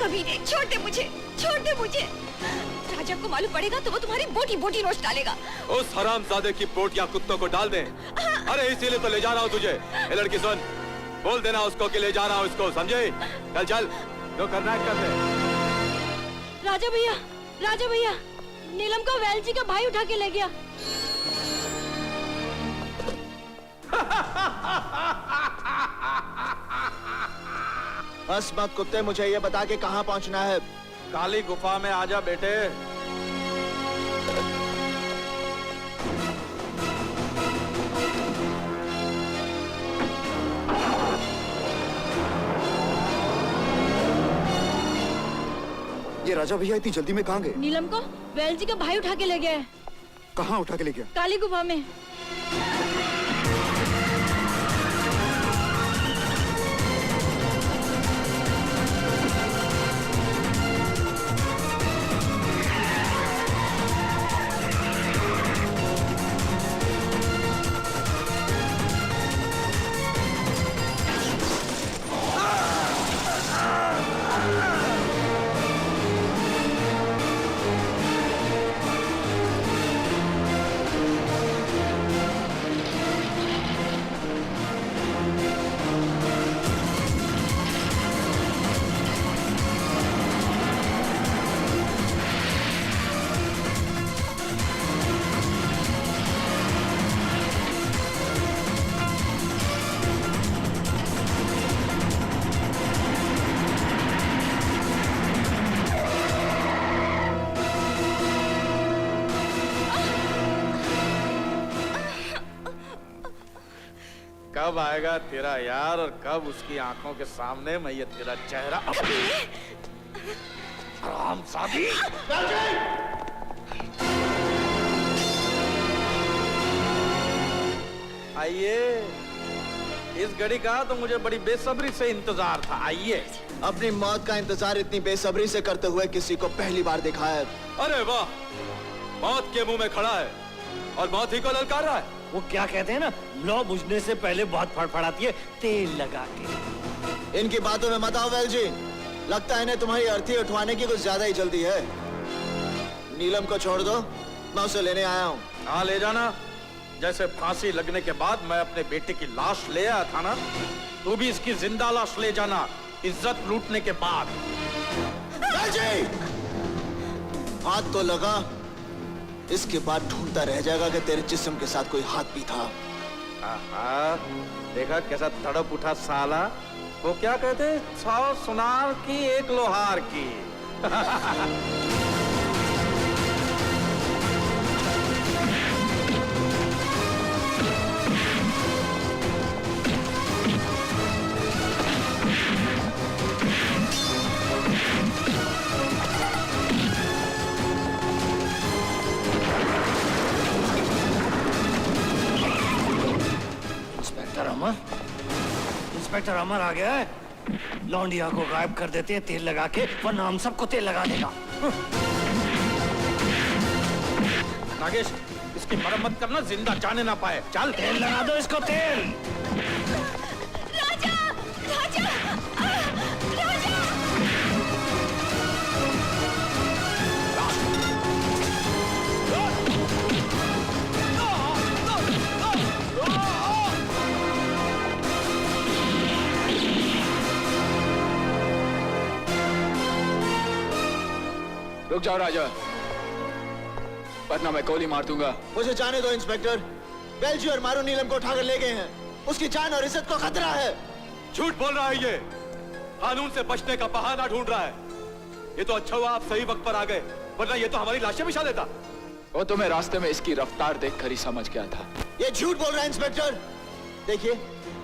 कभी नहीं, छोड़ दे मुझे, छोड़ दे मुझे। राजा को मालूम पड़ेगा तो वो तुम्हारी बोटी बोटी रोस्ट डालेगा। उस हरामजादे की बोटियां कुत्तों को डाल दे। अरे इसीलिए तो ले जा रहा हूँ तुझे। ए लड़की सुन, बोल देना उसको कि ले जा रहा हूँ उसको, समझे? चल चल, जो करना है कर दे। राजा भैया, राजा भैया, नीलम को वैल जी का भाई उठा के ले गया। बस मत कुत्ते, मुझे ये बता के कहाँ पहुँचना है। काली गुफा में आजा बेटे। ये राजा भैया इतनी जल्दी में कहाँ गए? नीलम को वैल जी का भाई उठा के ले गया है। कहाँ उठा के ले गया? काली गुफा में। कब आएगा तेरा यार और कब उसकी आंखों के सामने मैं ये तेरा चेहरा हरामजादी। आइए, इस घड़ी का तो मुझे बड़ी बेसब्री से इंतजार था। आइए। अपनी मौत का इंतजार इतनी बेसब्री से करते हुए किसी को पहली बार देखा है। अरे वाह, मौत के मुंह में खड़ा है और मौत ही को ललकार रहा है। वो क्या कहते हैं ना, लौ बुझने से पहले बहुत फड़फड़ाती है तेल लगा के। इनकी बातों में मत आओ वैल जी, लगता है इन्हें तुम्हारी अर्थी उठवाने की कुछ ज्यादा ही जल्दी है। नीलम को छोड़ दो, मैं उसे लेने आया हूँ। हाँ ले जाना, जैसे फांसी लगने के बाद मैं अपने बेटे की लाश ले आया था ना, तू भी इसकी जिंदा लाश ले जाना, इज्जत लूटने के बाद। वैल जी, हाथ तो लगा, इसके बाद ढूंढता रह जाएगा कि तेरे जिस्म के साथ कोई हाथ भी था। आहा, देखा कैसा तड़प उठा साला। वो क्या कहते, 100 सुनार की 1 लोहार की। इंस्पेक्टर अमर आ गया है। लौंडिया को गायब कर देते हैं तेल लगा के, वरना हम सबको तेल लगा देगा। नागेश, इसकी मरम्मत करना, जिंदा जाने ना पाए। चल तेल लगा दो इसको, तेल। राजा, राजा, राजा। रुक जाओ राजा, वरना मैं गोली मार दूंगा। मुझे जाने दो इंस्पेक्टर, वैल जी और मारू नीलम को उठाकर ले गए हैं। उसकी जान और इज्जत को खतरा है। झूठ बोल रहा है ये, कानून से बचने का बहाना ढूंढ रहा है। ये तो अच्छा हुआ आप सही वक्त पर आ गए, वरना ये तो हमारी लाशें बिछा देता। वो तुम्हें रास्ते में इसकी रफ्तार देखकर ही समझ गया था। ये झूठ बोल रहा है इंस्पेक्टर। देखिए,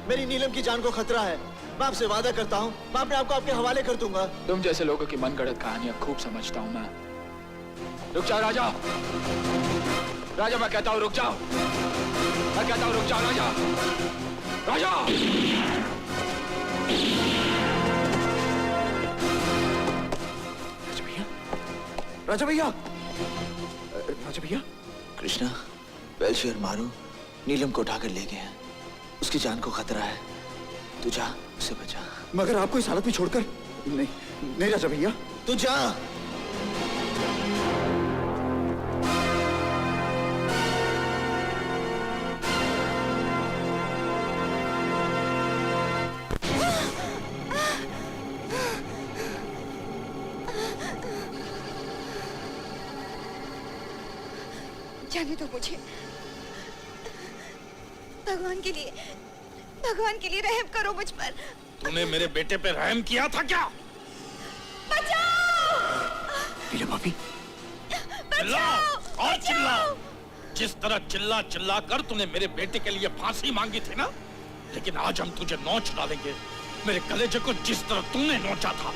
मेरी नीलम की जान को खतरा है। मैं आपसे वादा करता हूँ, मैं अपने आप को आपके हवाले कर दूंगा। तुम जैसे लोगों की मनगढ़ंत कहानियां खूब समझता हूँ मैं। रुक जाओ राजा, राजा मैं कहता हूँ रुक जाओ, मैं कहता हूँ रुक जाओ राजा, राजा। राजा भैया, राजा भैया, राजा भैया। कृष्णा, वैल जी और मारू नीलम को उठाकर ले गए हैं। उसकी जान को खतरा है, तू जा, उसे बचा। मगर आपको इस हालत में छोड़कर नहीं नहीं राजा भैया। तू जा। जाने दो मुझे। भगवान के लिए रहम करो मुझ पर। तूने मेरे बेटे पे रहम किया था क्या? बचाओ! नीलम भाभी। चिल्लाओ और चिल्लाओ। जिस तरह चिल्ला चिल्ला कर तूने मेरे बेटे के लिए फांसी मांगी थी ना, लेकिन आज हम तुझे नोच डालेंगे, मेरे कलेजे को जिस तरह तूने नोचा था।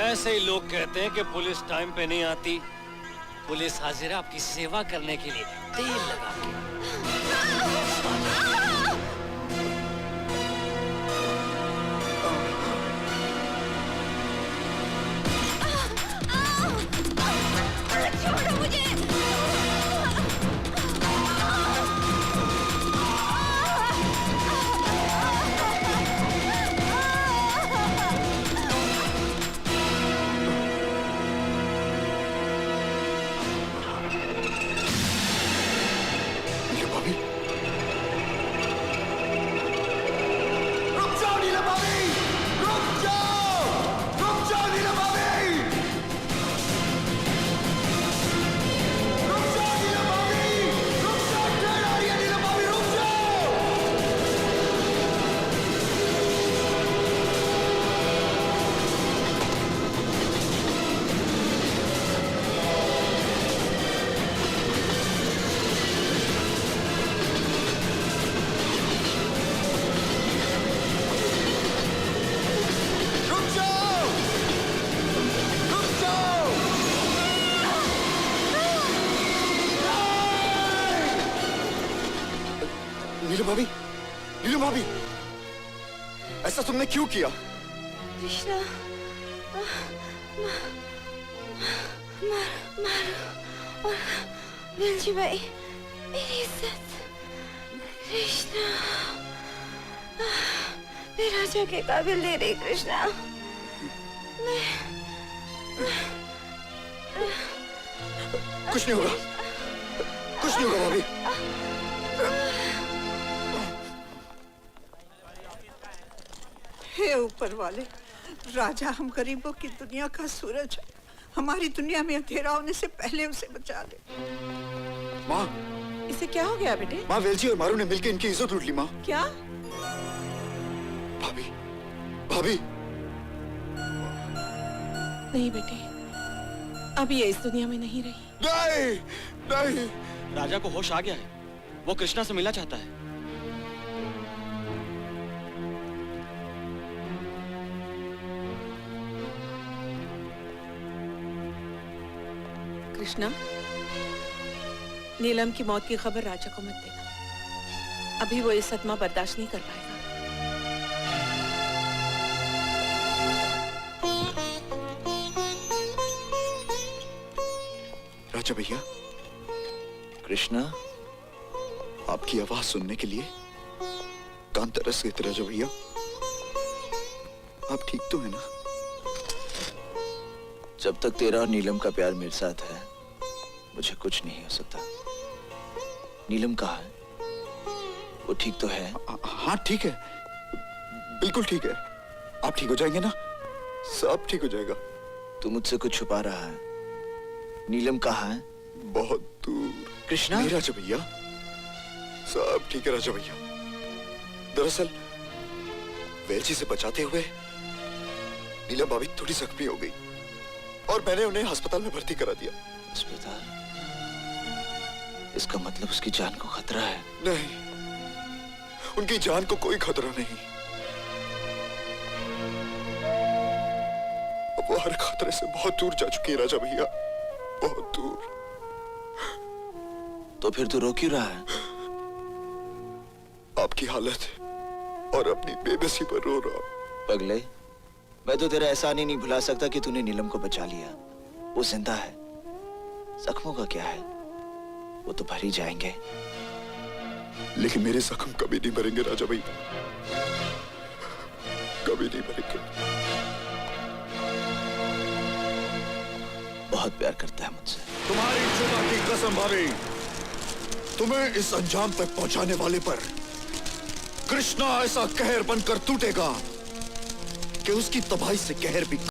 ऐसे ही लोग कहते हैं कि पुलिस टाइम पे नहीं आती। पुलिस हाजिर है आपकी सेवा करने के लिए, तेल लगा के। छोड़ो मुझे। नीलम भाभी, ऐसा तुमने क्यों किया? कृष्णा, मारो और वेलजी भाई, मेरी इज्जत। कृष्णा, मैं राजा के काबिल दे रही। कृष्णा, कुछ नहीं होगा, कुछ नहीं होगा भाभी। हे ऊपर वाले, राजा हम गरीबों की दुनिया का सूरज है, हमारी दुनिया में अंधेरा होने से पहले उसे बचा ले। माँ, इसे क्या हो गया बेटे? माँ, वेलजी और मारू ने मिलकर इनकी इज्जत लूट ली। माँ, क्या? भाभी, भाभी। नहीं बेटे, अब ये इस दुनिया में नहीं रही। नहीं, नहीं। राजा को होश आ गया है, वो कृष्णा से मिलना चाहता है। कृष्णा, नीलम की मौत की खबर राजा को मत देना, अभी वो ये सदमा बर्दाश्त नहीं कर पाएगा। राजा भैया, कृष्णा, आपकी आवाज सुनने के लिए कान तरस गए थे। राजा भैया, आप ठीक तो है ना? जब तक तेरा और नीलम का प्यार मेरे साथ है, मुझे कुछ नहीं हो सकता। नीलम कहाँ है? वो ठीक तो है? हाँ ठीक है, बिल्कुल ठीक है। आप ठीक हो जाएंगे ना? सब ठीक हो जाएगा। तू मुझसे कुछ छुपा रहा है। नीलम कहाँ है? बहुत दूर। कृष्णा? नहीं राजा भैया, सब ठीक है राजा भैया। दरअसल वेलची से बचाते हुए नीलम भाभी थोड़ी जख्मी हो गई और मैंने उन्हें अस्पताल में भर्ती करा दिया। अस्पताल? इसका मतलब उसकी जान को खतरा है? नहीं, उनकी जान को कोई खतरा नहीं। अब वो हर खतरे से बहुत दूर जा चुकी है राजा भैया, बहुत दूर। तो फिर तू रो क्यों रहा है? आपकी हालत और अपनी बेबसी पर रो रहा हूं। पगले, मैं तो तेरा एहसान ही नहीं भुला सकता कि तूने नीलम को बचा लिया। वो जिंदा है, जख्मों का क्या है, वो तो भर ही जाएंगे। लेकिन मेरे जख्म कभी नहीं भरेंगे राजा भैया, कभी नहीं भरेंगे। बहुत प्यार करता है मुझसे। तुम्हारी खुदा की कसम भाभी, तुम्हें इस अंजाम तक पहुंचाने वाले पर कृष्णा ऐसा कहर बनकर टूटेगा कि उसकी तबाही से कहर भी